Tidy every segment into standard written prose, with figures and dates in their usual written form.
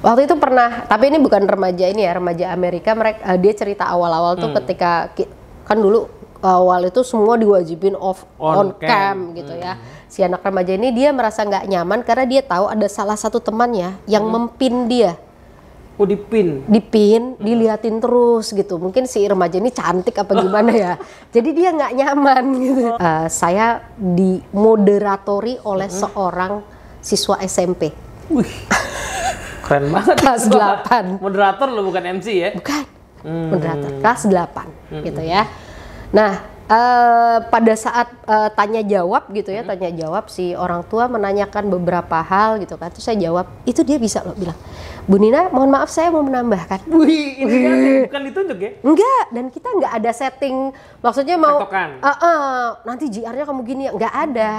Waktu itu pernah, tapi ini bukan remaja ini ya, remaja Amerika. Dia cerita awal-awal tuh ketika kan dulu awal itu semua diwajibin on cam gitu ya. Si anak remaja ini dia merasa nggak nyaman karena dia tahu ada salah satu temannya yang mempin dia. Oh, dipin, diliatin terus gitu. Mungkin si remaja ini cantik apa gimana ya. Jadi dia nggak nyaman gitu. Saya dimoderatori oleh seorang siswa SMP. Wih, keren banget. Kelas 8. Moderator lo, bukan MC ya? Bukan, moderator kelas 8 gitu ya. Nah, pada saat tanya jawab gitu ya, tanya jawab si orang tua menanyakan beberapa hal gitu kan. Terus saya jawab, itu dia bisa loh bilang, Bu Nina, mohon maaf saya mau menambahkan. Wih, ini kan bukan ditunjuk ya? Enggak, dan kita nggak ada setting, maksudnya mau Patokan. nanti JR-nya kamu gini ya, nggak ada.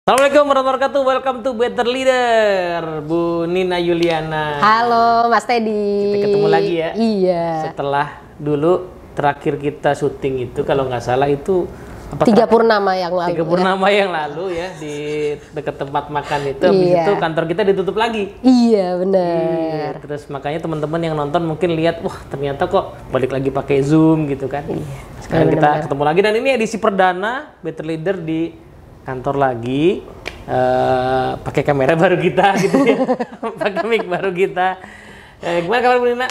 Assalamualaikum warahmatullahi wabarakatuh, welcome to Better Leader, Bu Nina Yuliana. Halo Mas Teddy. Kita ketemu lagi ya. Iya. Setelah dulu terakhir kita syuting itu, kalau nggak salah itu apa? 3 purnama yang lalu. 3 purnama yang lalu ya, di dekat tempat makan itu. Habis itu kantor kita ditutup lagi. Iya benar. Iya, terus makanya teman-teman yang nonton mungkin lihat, wah ternyata kok balik lagi pakai Zoom gitu kan. Iya. Sekarang kita ketemu lagi dan ini edisi perdana Better Leader di kantor lagi, pakai kamera baru kita gitu ya, pakai mic baru kita. Gimana kabar Bu Nina?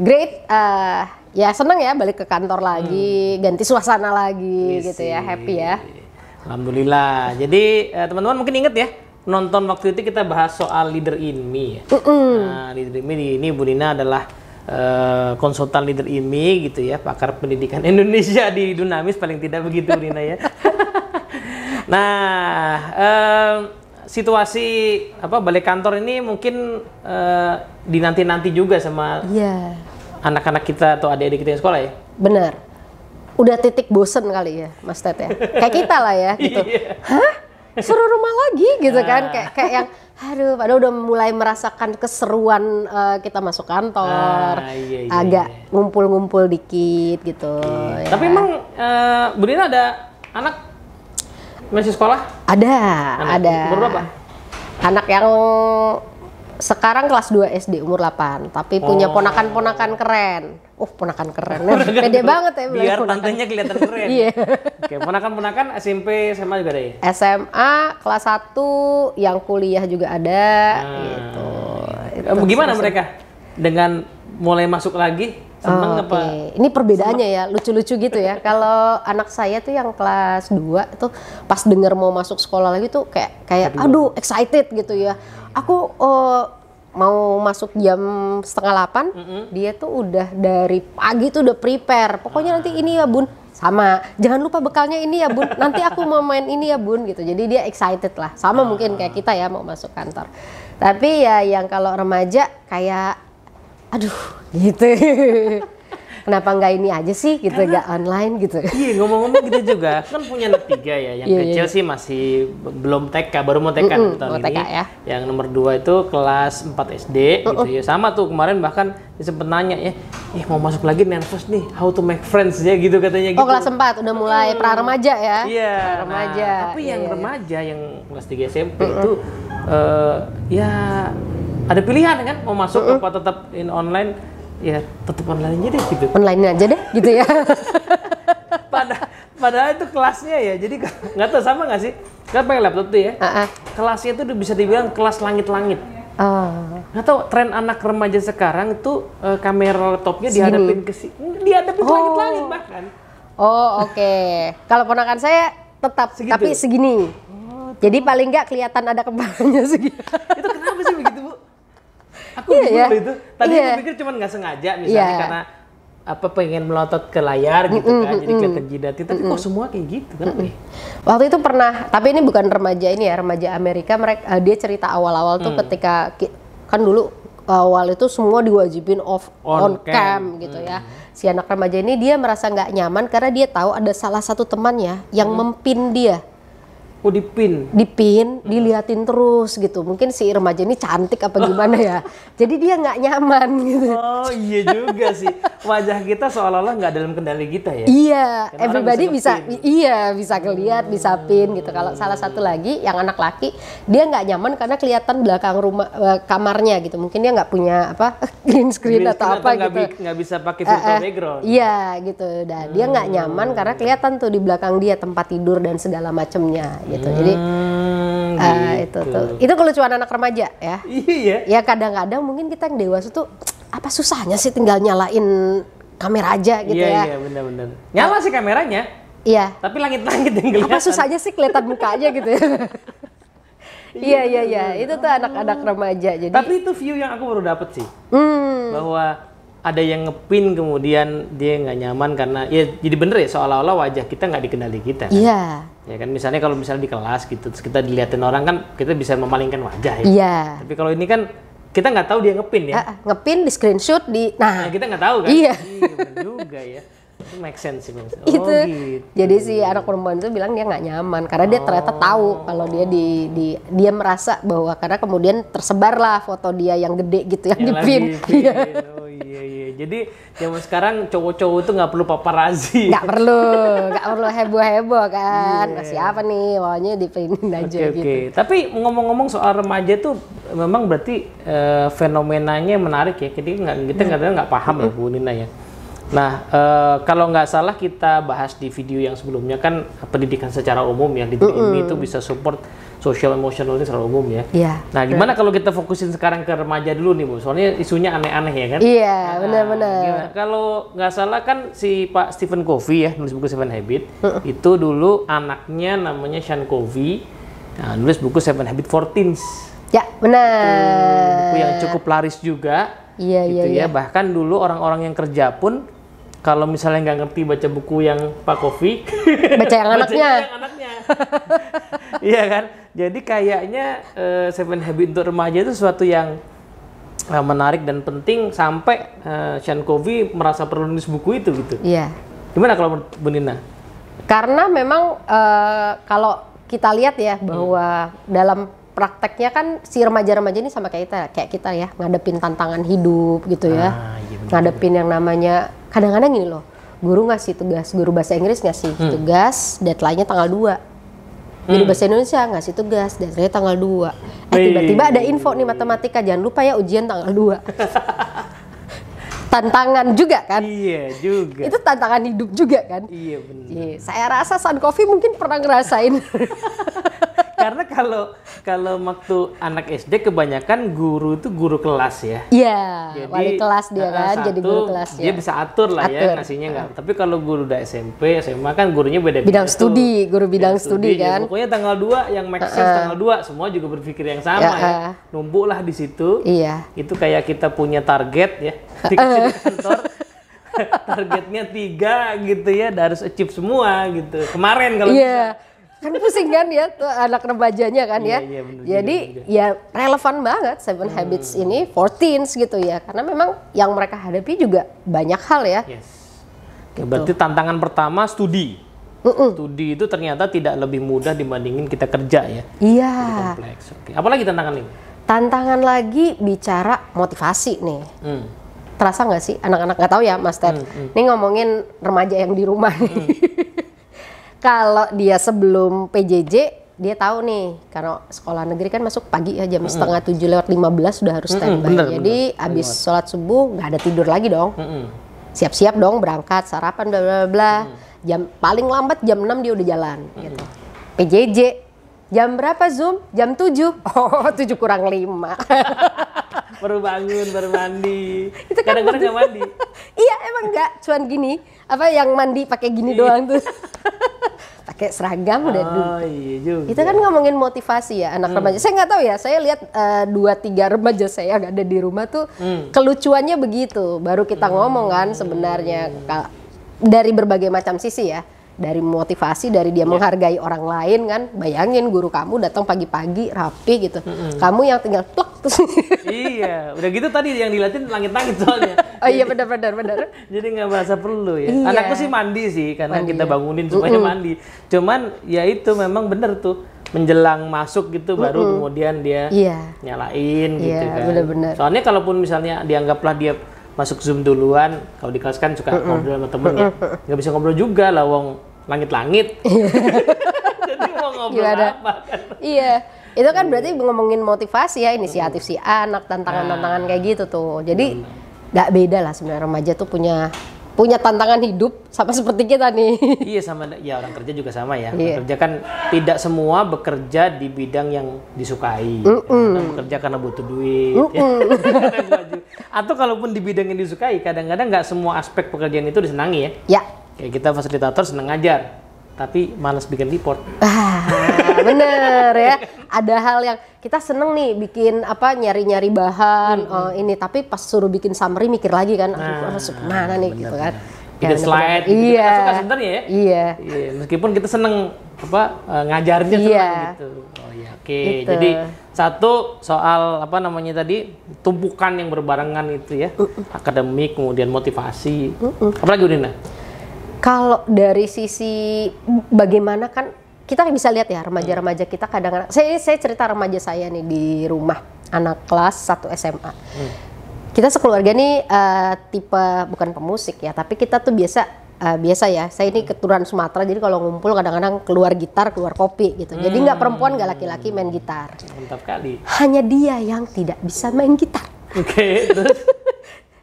Great, ya seneng ya balik ke kantor lagi, ganti suasana lagi gitu ya, happy ya. Alhamdulillah. Jadi teman-teman mungkin inget ya, nonton waktu itu kita bahas soal Leader in Me ya. Nah, Leader in Me ini Bu Nina adalah konsultan Leader in Me gitu ya, pakar pendidikan Indonesia di Dunamis paling tidak begitu Bu Nina ya. Nah, situasi balik kantor ini mungkin dinanti-nanti juga sama anak-anak kita atau adik-adik kita yang sekolah ya? Bener. Udah titik bosen kali ya, Mas Ted ya. Kayak kita lah ya gitu. Hah? Suruh rumah lagi gitu kan? Kayak yang, aduh, padahal udah mulai merasakan keseruan kita masuk kantor. Agak ngumpul-ngumpul dikit gitu. Ya. Tapi emang Bu Nina ada anak masih sekolah? Ada. Umur berapa? Anak yang sekarang kelas 2 SD, umur 8. Tapi punya ponakan-ponakan keren. Ponakan keren. Pede banget ya. Biar tantenya kelihatan keren. Iya. Oke, ponakan-ponakan SMP, SMA juga ada ya? SMA, kelas 1, yang kuliah juga ada. Gitu. Gimana mereka? Dengan mulai masuk lagi? Seneng apa? Ini perbedaannya ya, lucu-lucu gitu ya. Kalau anak saya tuh yang kelas 2 tuh pas denger mau masuk sekolah lagi tuh kayak aduh excited gitu ya. Aku mau masuk jam 7:30, dia tuh udah dari pagi tuh udah prepare. Pokoknya nanti ini ya Bun, sama. Jangan lupa bekalnya ini ya Bun, nanti aku mau main ini ya Bun gitu. Jadi dia excited lah, sama mungkin kayak kita ya mau masuk kantor. Tapi ya yang kalau remaja kayak aduh gitu. Kenapa nggak ini aja sih gitu, nggak online gitu. Iya, ngomong-ngomong gitu juga. Kan punya anak 3 ya, yang kecil sih masih belum TK, baru mau TK tahun ini. TK, ya. Yang nomor 2 itu kelas 4 SD gitu ya. Sama tuh kemarin bahkan sempet nanya ya, mau masuk lagi nervous nih, how to make friends ya gitu katanya gitu. Oh kelas 4 udah mulai pra-remaja ya? Iya, remaja. Nah, tapi yang remaja yang kelas 3 SMP itu ya ada pilihan kan, mau masuk apa tetap online. Ya tetap online aja deh gitu. Online aja deh gitu ya. Padahal itu kelasnya ya, jadi nggak tahu sama nggak sih? Kan pakai laptop tuh ya. Kelasnya itu bisa dibilang kelas langit-langit. Nggak tahu tren anak remaja sekarang itu kamera laptopnya dihadapin ke dihadapin ke langit-langit bahkan. Oke. Kalau ponakan saya tetap segitu. Tapi segini. Jadi paling nggak kelihatan ada kepalanya segini. Itu kenapa sih begitu Bu? Aku bingung itu. Tadi aku pikir cuma nggak sengaja misalnya karena pengen melotot ke layar gitu kan, jadi kelihatan jidatnya. Tapi kok semua kayak gitu kan? Waktu itu pernah, tapi ini bukan remaja ini ya, remaja Amerika. Dia cerita awal-awal tuh ketika kan dulu awal itu semua diwajibin on cam gitu ya. Si anak remaja ini dia merasa nggak nyaman karena dia tahu ada salah satu temannya yang mempin dia. Oh, dipin, diliatin terus gitu. Mungkin si remaja ini cantik apa gimana ya. Jadi dia nggak nyaman gitu. Oh iya juga sih. Wajah kita seolah-olah nggak dalam kendali kita ya. Iya, Karena everybody bisa ngeliat, bisa pin gitu. Kalau salah satu lagi yang anak laki, dia nggak nyaman karena kelihatan belakang rumah kamarnya gitu. Mungkin dia nggak punya green screen atau apa gitu. Nggak bisa pakai filter background. Iya gitu. Dan dia nggak nyaman karena kelihatan tuh di belakang dia tempat tidur dan segala macemnya gitu. Jadi gitu. Itu kelucuan anak remaja ya. Iya. Ya kadang-kadang mungkin kita yang dewasa tuh apa susahnya sih tinggal nyalain kamera aja gitu ya. Iya benar-benar. Nyala sih kameranya. Iya. Tapi langit-langit yang kelihatan. Apa susahnya sih kelihatan mukanya gitu ya. Iya. Itu tuh anak-anak remaja. Jadi. Tapi itu view yang aku baru dapet sih. Bahwa ada yang ngepin kemudian dia nggak nyaman karena ya jadi bener ya seolah-olah wajah kita nggak dikenali kita kan? Iya. Ya kan misalnya kalau misalnya di kelas gitu terus kita dilihatin orang kan kita bisa memalingkan wajah ya. Iya. Tapi kalau ini kan kita nggak tahu dia ngepin ya. Ngepin di screenshot nah kita nggak tahu kan. Iya. Bener juga ya. Itu make sense sih. Gitu. Jadi si anak perempuan itu bilang dia nggak nyaman karena dia ternyata tahu kalau dia dia merasa bahwa karena kemudian tersebarlah foto dia yang gede gitu yang dipin. Oh iya. Jadi zaman sekarang cowok-cowok itu nggak perlu paparazzi. Nggak perlu heboh-heboh kan. Siapa nih maunya dipinin aja gitu. Oke. Tapi ngomong-ngomong soal remaja tuh memang berarti fenomenanya menarik ya. Jadi kita nggak paham ya Bu Nina ya. Nah, kalau nggak salah kita bahas di video yang sebelumnya kan pendidikan secara umum ya, di ini itu bisa support social emotional ini secara umum ya. Iya. Nah, gimana kalau kita fokusin sekarang ke remaja dulu nih Bu? Soalnya isunya aneh-aneh ya kan? Iya, benar-benar. Kalau nggak salah kan si Pak Stephen Covey ya, nulis buku Seven Habits, itu dulu anaknya namanya Sean Covey, nulis buku Seven Habits for Teens. Ya, benar. Buku yang cukup laris juga. Iya. Bahkan dulu orang-orang yang kerja pun kalau misalnya nggak ngerti baca buku yang Pak Covey, baca yang anaknya. Iya kan? Jadi kayaknya Seven Habits untuk remaja itu sesuatu yang menarik dan penting sampai Sean Covey merasa perlu nulis buku itu gitu. Iya. Gimana kalau Bu Nina? Karena memang kalau kita lihat ya bahwa dalam prakteknya kan si remaja-remaja ini sama kayak kita ya, ngadepin tantangan hidup gitu ya. Iya ngadepin yang namanya kadang-kadang gini loh, guru ngasih tugas, guru bahasa Inggris ngasih tugas, deadline-nya tanggal 2. Guru bahasa Indonesia ngasih tugas, deadline-nya tanggal 2. Tiba-tiba ada info nih matematika, jangan lupa ya ujian tanggal 2. Tantangan juga kan? Iya juga. Itu tantangan hidup juga kan? Iya benar. Saya rasa Sean Covey mungkin pernah ngerasain. Karena kalau waktu anak SD kebanyakan guru itu guru kelas ya. Iya, wali kelas dia kan, jadi guru kelas ya. Dia bisa atur lah ya ngasihnya nggak. Tapi kalau guru udah SMP, SMA kan gurunya beda-beda. Bidang studi, guru bidang studi kan. Pokoknya tanggal 2 yang make sense tanggal 2, semua juga berpikir yang sama ya. Numpuk lah di situ. Iya. Itu kayak kita punya target ya di kantor. Targetnya 3 gitu ya, harus achieve semua gitu. Kemarin kalau bisa. Kan pusing kan ya tuh anak remajanya kan ya. Iya, bener, jadi ya relevan banget Seven Habits ini for teens gitu ya. Karena memang yang mereka hadapi juga banyak hal ya. Yes. Gitu. Berarti tantangan pertama studi. Studi itu ternyata tidak lebih mudah dibandingin kita kerja ya. Iya. Kompleks. Oke. Apalagi tantangan ini? Tantangan lagi bicara motivasi nih. Terasa nggak sih anak-anak nggak tahu ya Mas Ted. Ini ngomongin remaja yang di rumah nih. Kalau dia sebelum PJJ, dia tahu nih, karena sekolah negeri kan masuk pagi ya, jam setengah 7 lewat 15 sudah harus standby. Jadi abis sholat subuh nggak ada tidur lagi dong. Siap-siap dong berangkat, sarapan bla bla bla. Jam paling lambat jam 6 dia udah jalan gitu. PJJ, jam berapa Zoom? Jam 7. Oh, 7 kurang 5. Baru bangun, baru mandi. Kadang-kadang nggak mandi. Iya emang nggak, cuman gini. Apa yang mandi pakai gini doang tuh. Pakai seragam udah dulu. Oh iya juga. Itu kan ngomongin motivasi ya anak remaja. Saya nggak tahu ya, saya lihat 2-3 remaja saya nggak ada di rumah tuh kelucuannya begitu. Baru kita ngomong kan sebenarnya dari berbagai macam sisi ya. Dari motivasi, dari dia menghargai orang lain kan. Bayangin guru kamu datang pagi-pagi rapi gitu. Kamu yang tinggal plek terus. Iya, udah gitu tadi yang dilihatin langit-langit soalnya. Oh iya benar. Jadi nggak merasa perlu ya. Iya. Anakku sih mandi sih karena kita bangunin supaya mandi. Cuman ya itu memang bener tuh menjelang masuk gitu baru kemudian dia nyalain gitu kan. Bener-bener. Soalnya kalaupun misalnya dianggaplah dia masuk Zoom duluan, kalau di kelas kan suka ngobrol sama temennya, nggak bisa ngobrol juga lah, wong langit-langit. Jadi mau ngobrol apa kan? Iya, itu kan berarti ngomongin motivasi ya, inisiatif si anak, tantangan-tantangan kayak gitu tuh. Jadi nggak beda lah sebenarnya, remaja tuh punya tantangan hidup sama seperti kita nih. Iya, sama ya, orang kerja juga sama ya. Kerja kan tidak semua bekerja di bidang yang disukai. Bekerja karena butuh duit. Atau kalaupun di bidang yang disukai, kadang-kadang nggak semua aspek pekerjaan itu disenangi ya. Kayak kita fasilitator seneng ngajar, tapi malas bikin report. Bener ya. Ada hal yang kita seneng nih bikin apa, nyari-nyari bahan ini, tapi pas suruh bikin summary mikir lagi kan, harus kemana nih gitu kan. Bikin slide, gitu. Kita suka sebenarnya ya. Iya. Meskipun kita seneng apa ngajarnya gitu. Oh iya, oke. Gitu. Jadi satu soal apa namanya tadi, tumpukan yang berbarengan itu ya, akademik kemudian motivasi. Apalagi Udina? Kalau dari sisi bagaimana kan kita bisa lihat ya remaja-remaja kita kadang-kadang, saya cerita remaja saya nih di rumah, anak kelas 1 SMA. Kita sekeluarga nih tipe bukan pemusik ya, tapi kita tuh biasa ya, saya ini keturunan Sumatera, jadi kalau ngumpul kadang-kadang keluar gitar, keluar kopi gitu. Jadi nggak perempuan nggak laki-laki main gitar. Mantap kali. Hanya dia yang tidak bisa main gitar. Oke, terus?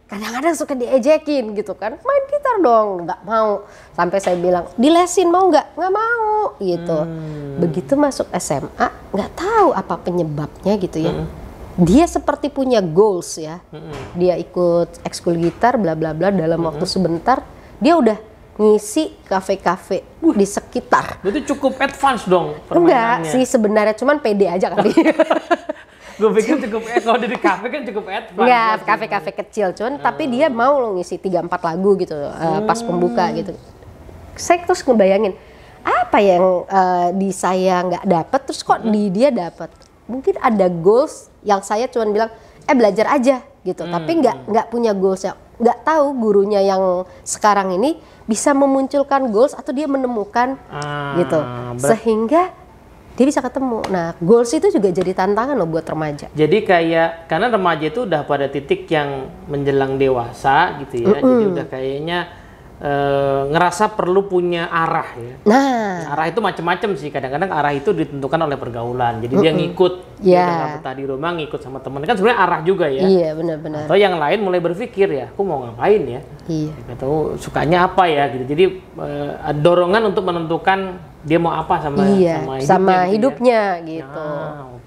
Kadang-kadang suka diejekin gitu kan, main gitar dong, nggak mau. Sampai saya bilang, dilesin mau nggak mau gitu. Begitu masuk SMA, nggak tahu apa penyebabnya gitu ya. Dia seperti punya goals ya. Dia ikut ekskul gitar, bla bla bla, dalam waktu sebentar dia udah ngisi kafe-kafe di sekitar. Berarti cukup advance dong permainannya. Enggak sih sebenarnya, cuman pede aja kali. Gue pikir cukup, kalau di kafe kan cukup advance. Enggak, kafe-kafe kecil, cuman tapi dia mau lo ngisi 3-4 lagu gitu pas pembuka gitu. Saya terus ngebayangin, apa yang di saya nggak dapet, terus kok di dia dapet? Mungkin ada goals yang saya cuman bilang, belajar aja gitu, tapi nggak punya goals, nggak tahu gurunya yang sekarang ini bisa memunculkan goals atau dia menemukan gitu, sehingga dia bisa ketemu. Nah, goals itu juga jadi tantangan loh buat remaja. Jadi kayak, karena remaja itu udah pada titik yang menjelang dewasa gitu ya, jadi udah kayaknya ngerasa perlu punya arah ya. Nah, arah itu macam-macam sih. Kadang-kadang arah itu ditentukan oleh pergaulan. Jadi dia ngikut, dia nggak betah di rumah, ngikut sama temen. Kan sebenarnya arah juga ya. Iya, benar-benar. Atau yang lain mulai berpikir ya, aku mau ngapain ya? Iya. Atau sukanya apa ya gitu. Jadi dorongan untuk menentukan dia mau apa sama hidupnya gitu.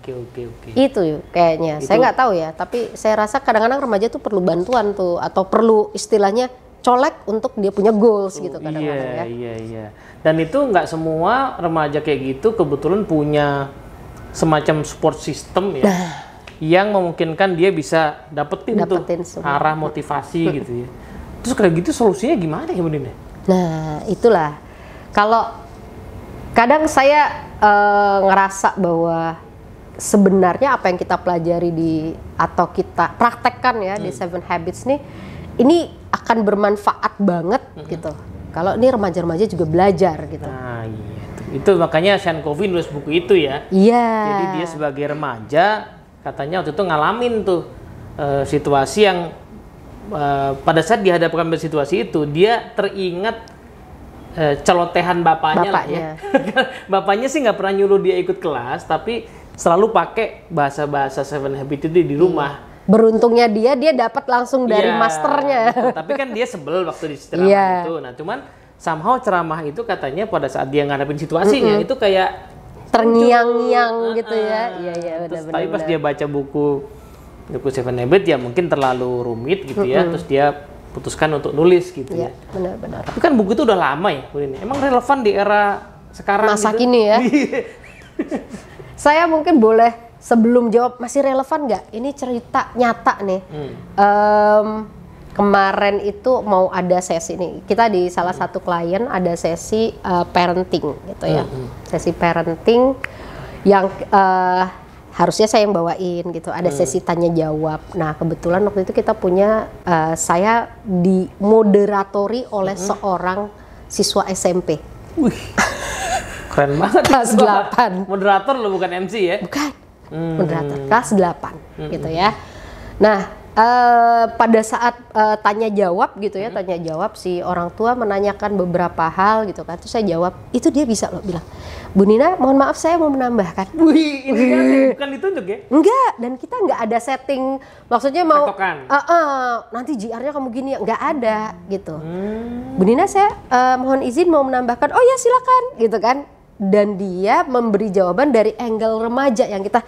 Oke. Itu kayaknya. Saya nggak tahu ya, tapi saya rasa kadang-kadang remaja tuh perlu bantuan tuh, atau perlu istilahnya colek untuk dia punya goals gitu kadang-kadang ya. Iya. Dan itu nggak semua remaja kayak gitu kebetulan punya semacam support system ya, yang memungkinkan dia bisa dapetin tuh arah motivasi gitu ya. Terus kayak gitu solusinya gimana ya Bun? Nah itulah, kalau kadang saya ngerasa bahwa sebenarnya apa yang kita pelajari atau kita praktekkan ya di 7 Habits nih, ini akan bermanfaat banget gitu. Kalau ini remaja-remaja juga belajar gitu. Nah, iya. Itu makanya Sean Covey nulis buku itu ya. Iya. Jadi dia sebagai remaja katanya waktu itu ngalamin tuh situasi yang pada saat dihadapkan pada situasi itu dia teringat celotehan bapaknya. Lah ya. Bapaknya sih nggak pernah nyuruh dia ikut kelas, tapi selalu pakai bahasa-bahasa 7 Habits itu di rumah. Beruntungnya dia dapat langsung dari masternya. Tapi kan dia sebel waktu di ceramah itu. Nah, cuman somehow ceramah itu katanya pada saat dia ngadepin situasinya itu kayak terngiang-ngiang gitu ya. Iya, benar-benar. Tapi pas dia baca buku 7 Habits ya mungkin terlalu rumit gitu ya. Terus dia putuskan untuk nulis gitu ya. Benar-benar. Tapi kan buku itu udah lama ya, ini. Emang relevan di era sekarang masa kini ya. Saya mungkin boleh sebelum jawab, masih relevan nggak? Ini cerita nyata nih. Kemarin itu mau ada sesi nih. Kita di salah satu klien ada sesi parenting gitu ya. Sesi parenting yang harusnya saya yang bawain gitu. Ada sesi tanya jawab. Nah kebetulan waktu itu kita punya, saya dimoderatori oleh seorang siswa SMP. Keren banget. Kelas 8. Moderator lo bukan MC ya? Bukan. Moderator kelas 8 gitu ya. Nah, pada saat tanya jawab gitu ya, tanya jawab si orang tua menanyakan beberapa hal gitu kan. Terus saya jawab, itu dia bisa loh bilang, "Bu Nina, mohon maaf saya mau menambahkan." Wih, ini kan bukan ditunjuk ya? Enggak, dan kita nggak ada setting, maksudnya mau nanti JR-nya kamu gini, nggak ada gitu. Bu Nina, saya mohon izin mau menambahkan. Oh ya silakan gitu kan. Dan dia memberi jawaban dari angle remaja yang kita,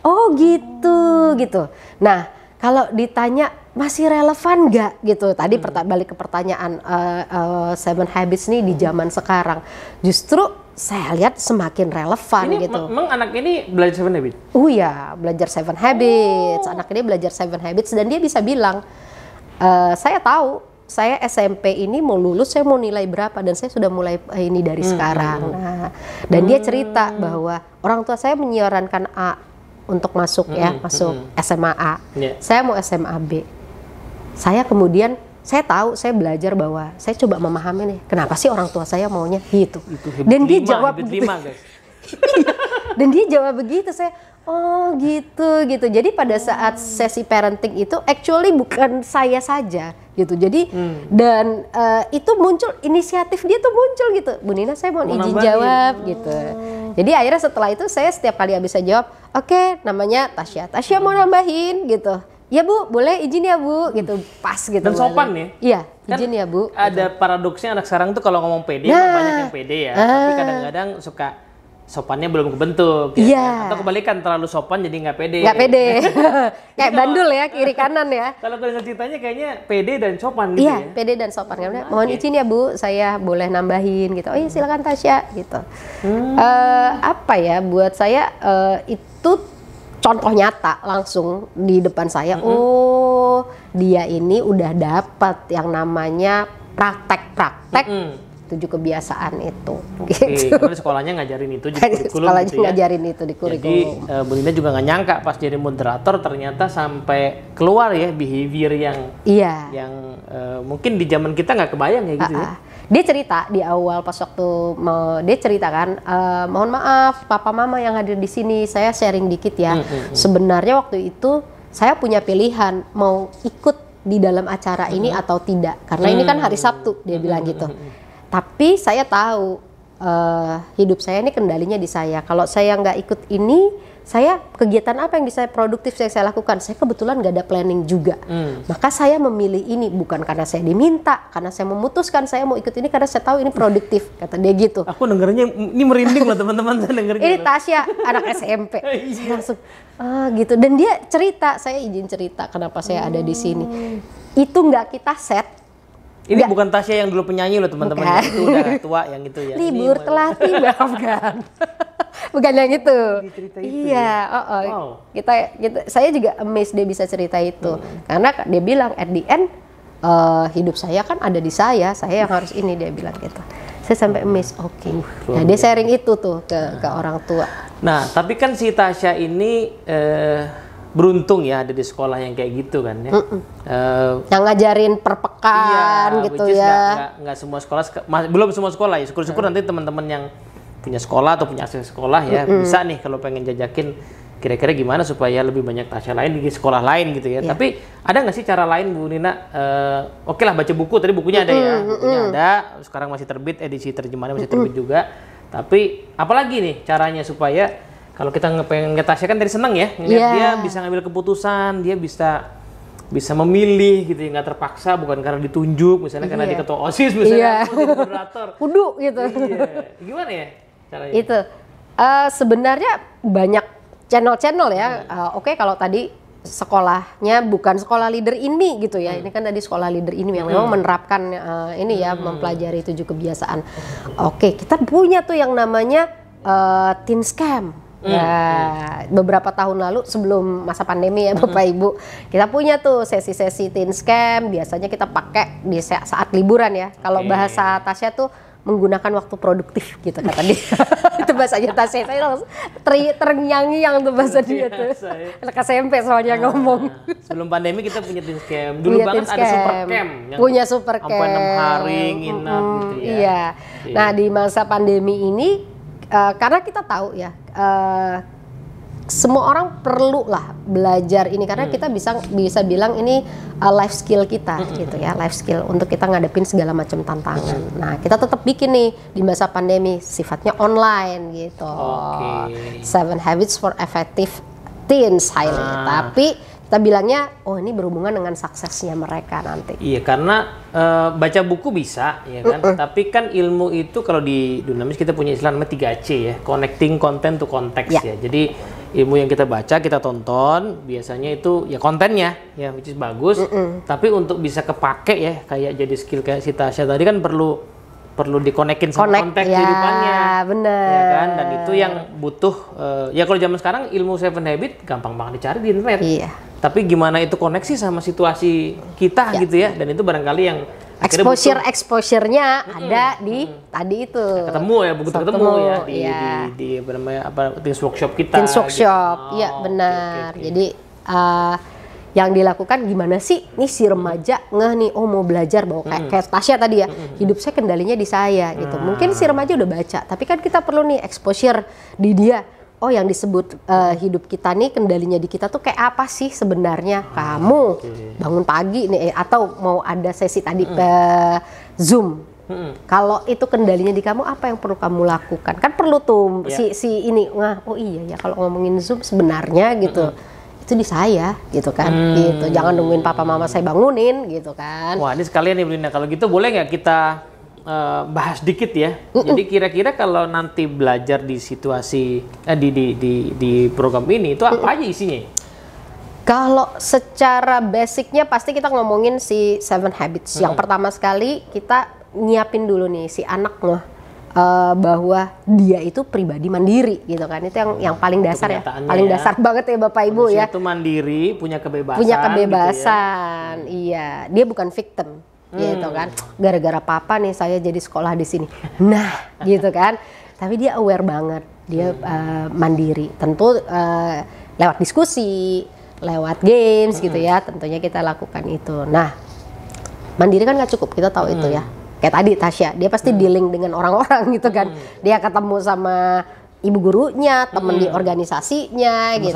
oh gitu. Nah, kalau ditanya masih relevan nggak gitu, tadi balik ke pertanyaan 7 Habits nih di zaman sekarang, justru saya lihat semakin relevan ini gitu. Memang anak ini belajar 7 Habits? Oh iya, belajar 7 Habits. Anak ini belajar 7 Habits dan dia bisa bilang, saya tahu saya SMP ini mau lulus, saya mau nilai berapa, dan saya sudah mulai ini dari sekarang. Nah, dan dia cerita bahwa orang tua saya menyarankan A untuk masuk masuk SMA A. Saya mau SMA B. Saya kemudian saya tahu, saya belajar bahwa saya coba memahami nih, kenapa sih orang tua saya maunya gitu. Dan dia jawab begitu. Dan dia jawab begitu, saya oh gitu. Jadi pada saat sesi parenting itu actually bukan saya saja gitu. Jadi dan itu muncul, inisiatif dia tuh muncul gitu. Bu Nina, saya mau izin jawab gitu. Jadi akhirnya setelah itu saya setiap kali habis saya jawab, oke, namanya Tasya. Tasya mau nambahin gitu. Ya Bu, boleh izin ya Bu gitu. Pas gitu. Dan sopan ya? Iya, izin ya Bu. Ada gitu. Paradoksnya anak sekarang tuh kalau ngomong pede, banyak yang pede ya. Tapi kadang-kadang suka sopannya belum kebentuk ya. Atau kebalikan, terlalu sopan jadi nggak pede. Nggak pede. Kayak bandul ya, kiri kanan ya. Kalau dengar ceritanya kayaknya pede dan sopan gitu ya. Iya, pede dan sopan. Mohon izin ya Bu, saya boleh nambahin gitu. Oh iya silakan Tasya gitu. Apa ya, buat saya itu contoh nyata langsung di depan saya. Oh, dia ini udah dapat yang namanya praktek-praktek 7 kebiasaan itu. Gitu. Karena sekolahnya ngajarin itu di kurikulum. Sekolahnya gitu ya. ngajarin itu di kurikulum. Jadi Bu Nina juga nggak nyangka pas jadi moderator ternyata sampai keluar ya behavior yang mungkin di zaman kita nggak kebayang ya gitu ya. Dia cerita di awal pas waktu dia cerita kan, mohon maaf papa mama yang hadir di sini, saya sharing dikit ya. Sebenarnya waktu itu saya punya pilihan mau ikut di dalam acara ini atau tidak, karena ini kan hari Sabtu, dia bilang gitu. Tapi saya tahu hidup saya ini kendalinya di saya. Kalau saya nggak ikut ini, saya kegiatan apa yang bisa produktif saya lakukan? Saya kebetulan nggak ada planning juga. Maka saya memilih ini bukan karena saya diminta, karena saya memutuskan saya mau ikut ini karena saya tahu ini produktif, kata dia gitu. Aku dengernya ini merinding loh teman-teman dengernya. Ini Tasya anak SMP. Saya langsung gitu. Dan dia cerita, saya izin cerita kenapa saya ada di sini. Itu nggak kita set. Ini bukan Tasya yang dulu penyanyi loh teman-teman, itu udah tua yang itu ya. Libur telah tiba, bukan yang itu. Iya, wow. Kita, saya juga amazed dia bisa cerita itu, karena dia bilang at the end hidup saya kan ada di saya yang harus ini, dia bilang gitu. Saya sampai amazed, oke. Nah dia sharing itu tuh ke orang tua. Nah tapi kan si Tasya ini beruntung ya ada di sekolah yang kayak gitu kan ya. Yang ngajarin per pekan gitu ya. Nggak semua sekolah, belum semua sekolah ya. Syukur-syukur nanti teman-teman yang punya sekolah atau punya akses sekolah ya bisa nih kalau pengen jajakin kira-kira gimana supaya lebih banyak Tasya lain di sekolah lain gitu ya. Tapi ada nggak sih cara lain Bu Nina? Oke lah baca buku, tadi bukunya ada ya. Bukunya ada, sekarang masih terbit, edisi terjemahannya masih terbit juga. Tapi apalagi nih caranya supaya kalau kita pengen Tasya kan dari seneng ya, dia bisa ngambil keputusan, dia bisa memilih gitu, nggak terpaksa, bukan karena ditunjuk, misalnya karena dia ketua OSIS misalnya, moderator, kudu gitu. Gimana ya caranya? Itu sebenarnya banyak channel-channel ya. Oke, kalau tadi sekolahnya bukan sekolah leader ini gitu ya, ini kan tadi sekolah leader ini yang memang menerapkan ini ya, mempelajari 7 kebiasaan. Oke, kita punya tuh yang namanya Teen Scam. Ya, beberapa tahun lalu sebelum masa pandemi ya Bapak Ibu, kita punya tuh sesi-sesi Teen Scam, biasanya kita pakai di saat liburan ya. Kalau bahasa Tasya tuh menggunakan waktu produktif gitu kata dia. Itu bahasanya Tasya, saya langsung ternyanyi-yang tuh bahasa dia tuh. Anak SMP soalnya ngomong. Sebelum pandemi kita punya Teen Scam, dulu banget ada Super Camp. Punya Super Camp. Sampai 6 hari nginap gitu ya. Iya. Nah di masa pandemi ini karena kita tahu ya, semua orang perlu lah belajar ini karena kita bisa bilang ini life skill kita gitu ya, life skill untuk kita ngadepin segala macam tantangan. Nah, kita tetap bikin nih di masa pandemi sifatnya online gitu. 7 Habits for Effective Teens highly. Tapi kita bilangnya, oh ini berhubungan dengan suksesnya mereka nanti. Iya, karena baca buku bisa, ya kan. Tapi kan ilmu itu kalau di Dunamis kita punya istilah namanya 3C ya, connecting content to context ya. Jadi ilmu yang kita baca, kita tonton, biasanya itu ya kontennya, ya which is bagus. Tapi untuk bisa kepake ya, kayak jadi skill kayak si Tasya tadi kan perlu dikonekin sama konteks kehidupannya, bener. Ya kan, dan itu yang butuh. Ya kalau zaman sekarang ilmu 7 Habit gampang banget dicari di internet. Iya. Tapi gimana itu koneksi sama situasi kita gitu ya, dan itu barangkali yang exposure-nya ada di tadi itu. Ketemu ya, begitu ketemu ya di apa namanya, Teens Workshop kita. Teens Workshop, iya gitu. Benar. Okay. Jadi yang dilakukan gimana sih nih si remaja ngeh nih, oh mau belajar bahwa kayak Tasya tadi ya, hidup saya kendalinya di saya gitu. Mungkin si remaja udah baca, tapi kan kita perlu nih exposure di dia. Oh yang disebut hidup kita nih kendalinya di kita tuh kayak apa sih sebenarnya? Kamu bangun pagi nih atau mau ada sesi tadi Zoom. Kalau itu kendalinya di kamu, apa yang perlu kamu lakukan? Kan perlu tuh si ini, oh iya ya kalau ngomongin Zoom sebenarnya gitu. Itu di saya gitu kan, gitu. Jangan nungguin papa mama saya bangunin gitu kan. Wah ini sekalian nih Belinda, kalau gitu boleh nggak kita bahas dikit ya. Jadi kira-kira kalau nanti belajar di situasi di program ini itu apa aja isinya? Kalau secara basicnya pasti kita ngomongin si 7 Habits. Yang pertama sekali kita nyiapin dulu nih si anak bahwa dia itu pribadi mandiri gitu kan. Itu yang paling dasar ya. Paling dasar banget ya Bapak Ibu ya. Itu mandiri, punya kebebasan. Punya kebebasan. Gitu ya. Iya, dia bukan victim. Gitu kan, gara-gara papa nih saya jadi sekolah di sini. Nah, gitu kan. Tapi dia aware banget, dia mandiri. Tentu lewat diskusi, lewat games gitu ya. Tentunya kita lakukan itu. Nah, mandiri kan nggak cukup, kita tahu itu ya. Kayak tadi Tasya, dia pasti dealing dengan orang-orang gitu kan. Dia ketemu sama ibu gurunya, temen di organisasinya gitu,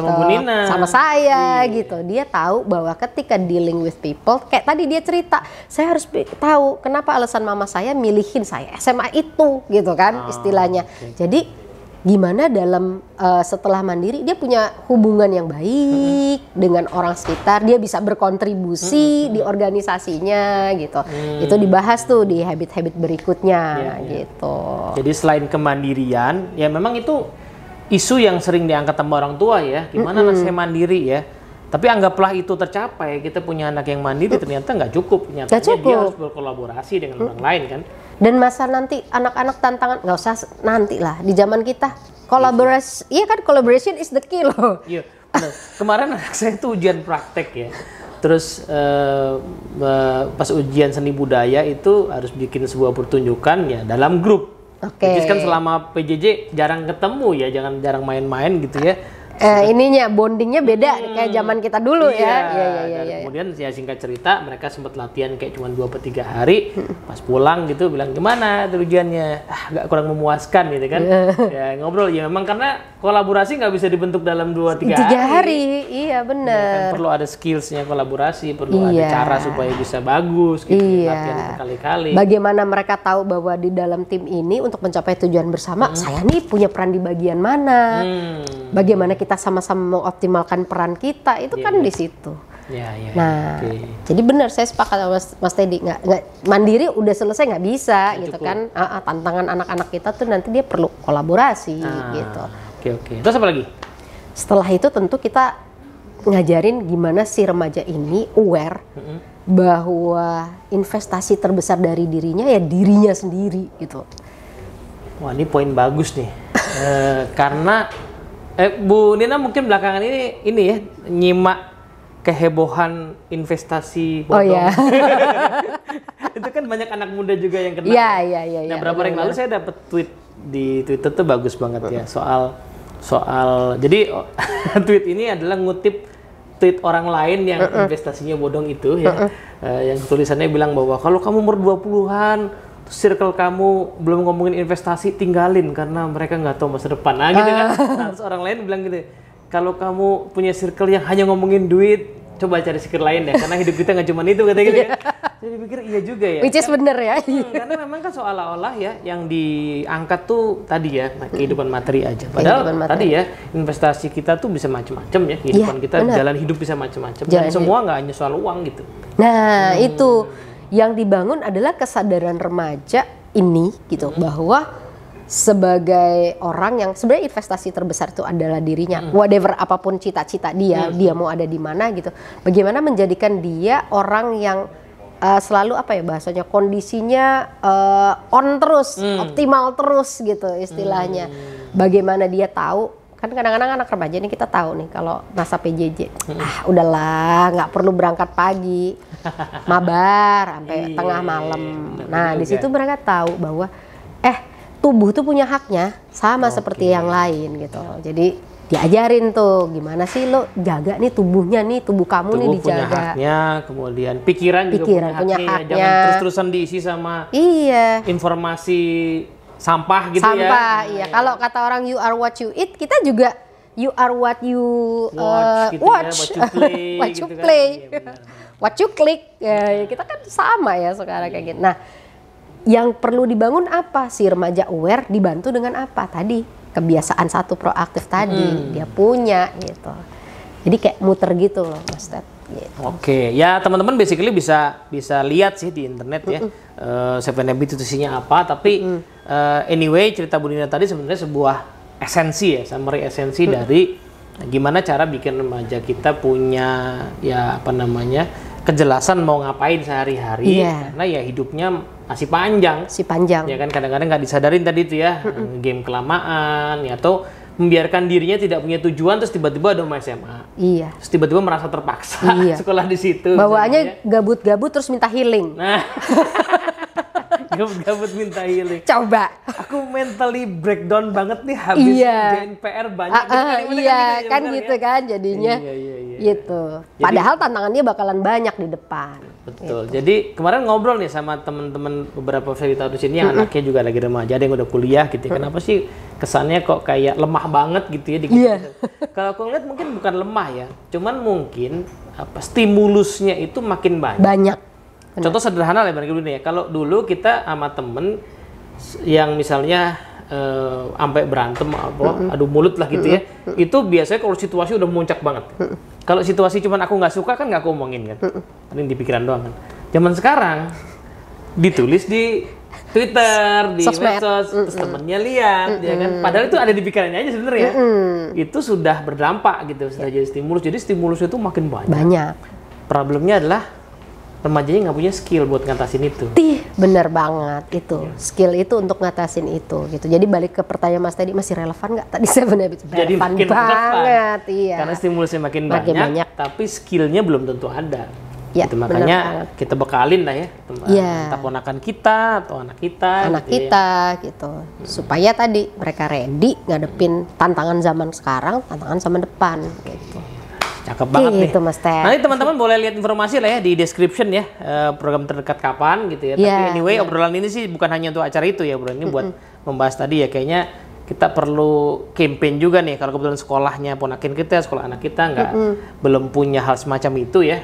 sama saya gitu. Dia tahu bahwa ketika dealing with people, kayak tadi dia cerita, saya harus tahu kenapa alasan mama saya milihin saya SMA itu gitu kan istilahnya. Jadi gimana dalam setelah mandiri dia punya hubungan yang baik dengan orang sekitar, dia bisa berkontribusi di organisasinya gitu. Itu dibahas tuh di habit-habit berikutnya gitu. Jadi selain kemandirian, ya memang itu isu yang sering diangkat sama orang tua ya. Gimana anak saya mandiri ya. Tapi anggaplah itu tercapai, kita punya anak yang mandiri ternyata nggak cukup. Nyatanya dia harus berkolaborasi dengan orang lain kan. Dan masa nanti anak-anak tantangan, nggak usah nanti lah, di zaman kita kolaborasi, iya kan, collaboration is the key loh. Iya, benar. Kemarin anak saya tuh ujian praktek ya, terus pas ujian seni budaya itu harus bikin sebuah pertunjukan ya dalam grup. Jadi kan selama PJJ jarang ketemu ya, jarang main-main gitu ya. Ininya bondingnya beda kayak zaman kita dulu ya. Kemudian ya singkat cerita mereka sempat latihan kayak cuma 2-3 hari. Pas pulang gitu bilang gimana ujiannya? Agak kurang memuaskan gitu kan. Ya ngobrol ya memang karena kolaborasi nggak bisa dibentuk dalam 2-3 hari. Iya benar. Ya, kan perlu ada skillsnya kolaborasi, perlu ada cara supaya bisa bagus gitu. Latihan berkali-kali. Bagaimana mereka tahu bahwa di dalam tim ini untuk mencapai tujuan bersama, saya nih punya peran di bagian mana? Bagaimana kita sama-sama mengoptimalkan peran kita itu kan di situ. Nah, jadi benar saya sepakat sama Mas Teddy, nggak mandiri udah selesai nggak bisa gitu kan. Tantangan anak-anak kita tuh nanti dia perlu kolaborasi gitu. Terus apa lagi? Setelah itu tentu kita ngajarin gimana si remaja ini aware bahwa investasi terbesar dari dirinya ya dirinya sendiri gitu. Wah ini poin bagus nih. Karena Bu Nina mungkin belakangan ini ya nyimak kehebohan investasi bodong. Oh iya. Itu kan banyak anak muda juga yang kena. Iya. Nah, berapa hari yang lalu saya dapat tweet di Twitter tuh bagus banget ya soal jadi tweet ini adalah ngutip tweet orang lain yang investasinya bodong itu ya. Yang tulisannya bilang bahwa kalau kamu umur 20-an circle kamu belum ngomongin investasi, tinggalin karena mereka nggak tahu masa depan. Nah gitu kan. Nah, terus orang lain bilang gitu, kalau kamu punya circle yang hanya ngomongin duit, coba cari circle lain ya, karena hidup kita nggak cuma itu katanya gitu kan. Jadi pikir iya juga ya. Which is bener ya. Karena memang kan seolah-olah ya yang diangkat tuh tadi ya kehidupan materi aja. Padahal tadi ya investasi kita tuh bisa macam-macam ya, kehidupan kita, jalan hidup bisa macam-macam. Dan semua nggak hanya soal uang gitu. Nah itu yang dibangun adalah kesadaran remaja ini gitu, bahwa sebagai orang yang sebenarnya investasi terbesar itu adalah dirinya, whatever apapun cita-cita dia mau ada di mana gitu. Bagaimana menjadikan dia orang yang selalu apa ya bahasanya, kondisinya on terus, optimal terus gitu istilahnya. Bagaimana dia tahu, kan kadang-kadang anak remaja ini kita tahu nih kalau masa PJJ, udahlah nggak perlu berangkat pagi, mabar sampai tengah malam. Nah di situ mereka tahu bahwa tubuh tuh punya haknya sama seperti yang lain gitu. Jadi diajarin tuh gimana sih lo jaga nih tubuhnya nih, tubuh kamu nih dijaga. Punya haknya, kemudian pikiran juga punya haknya. Jangan terus-terusan diisi sama informasi sampah gitu ya. Sampah, iya. Kalau kata orang you are what you eat, kita juga you are what you watch, gitu ya, what you gitu play, kan. what you click. Ya, kita kan sama ya sekarang kayak gitu. Nah, yang perlu dibangun apa? Si remaja aware dibantu dengan apa? Tadi kebiasaan satu proaktif tadi dia punya gitu. Jadi kayak muter gitu loh, Mas Ted. Gitu. Oke, ya teman-teman basically bisa lihat sih di internet ya. Seven Habits itu isinya apa, tapi anyway cerita Bu Nina tadi sebenarnya sebuah esensi ya, summary esensi dari gimana cara bikin remaja kita punya ya apa namanya kejelasan mau ngapain sehari-hari, karena ya hidupnya masih panjang. Ya kan kadang-kadang nggak disadarin tadi itu ya, game kelamaan ya, atau membiarkan dirinya tidak punya tujuan terus tiba-tiba ada mau SMA. Iya. Terus tiba-tiba merasa terpaksa sekolah di situ. Bawaannya gabut-gabut terus minta healing. Nah. Gabut minta healing. Coba. Aku mentally breakdown banget nih habis ngerjain PR banyak. Kan gitu kan jadinya. Gitu. Padahal tantangannya bakalan banyak di depan. Betul. Gitu. Jadi kemarin ngobrol nih sama teman-teman beberapa facilitator sini yang anaknya juga lagi remaja, ada yang udah kuliah gitu. Kenapa sih kesannya kok kayak lemah banget gitu ya dikit. Kalau aku ngeliat mungkin bukan lemah ya, cuman mungkin stimulusnya itu makin banyak. Benar. Contoh sederhana lah dulu nih ya. Kalau dulu kita sama temen yang misalnya sampai berantem adu mulut lah gitu ya. Itu biasanya kalau situasi udah muncak banget. Kalau situasi cuman aku nggak suka kan nggak aku omongin kan. Paling di pikiran doang kan. Zaman sekarang ditulis di Twitter, di medsos, terus temennya lihat, ya kan. Padahal itu ada di pikirannya aja sebenarnya. Itu sudah berdampak gitu, sudah jadi stimulus. Jadi stimulus itu makin banyak. Problemnya adalah remajanya nggak punya skill buat ngatasin itu. Bener banget itu. Skill itu untuk ngatasin itu gitu. Jadi balik ke pertanyaan Mas tadi, masih relevan nggak tadi Seven Habits? Jadi makin banget, iya. Karena stimulusnya makin banyak, tapi skillnya belum tentu ada. Ya, gitu, makanya kita bekalin lah ya, entah ponakan kita atau anak kita. Gitu. Supaya tadi mereka ready ngadepin tantangan zaman sekarang, tantangan zaman depan gitu. Cakep banget nih. Mas Ted. Nanti teman-teman boleh lihat informasi lah ya di description ya, program terdekat kapan gitu ya. Tapi anyway obrolan ini sih bukan hanya untuk acara itu ya, obrolan ini buat membahas tadi ya, kayaknya kita perlu campaign juga nih kalau kebetulan sekolahnya ponakin kita, sekolah anak kita belum punya hal semacam itu ya.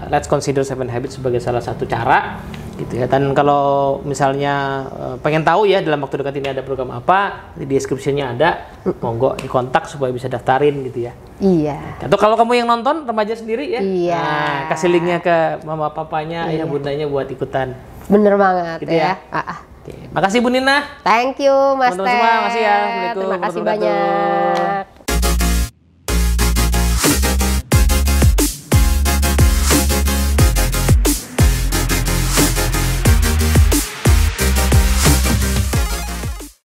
Let's consider Seven Habits sebagai salah satu cara gitu ya. Dan kalau misalnya pengen tahu ya dalam waktu dekat ini ada program apa, di description-nya ada, monggo dikontak supaya bisa daftarin gitu ya. Iya. Atau kalau kamu yang nonton remaja sendiri ya, kasih linknya ke mama papanya, ayah bundanya buat ikutan. Bener banget gitu ya. Oke. Makasih Bu Nina. Thank you Mas Ted. Teman-teman semua, makasih ya. Terima kasih banyak.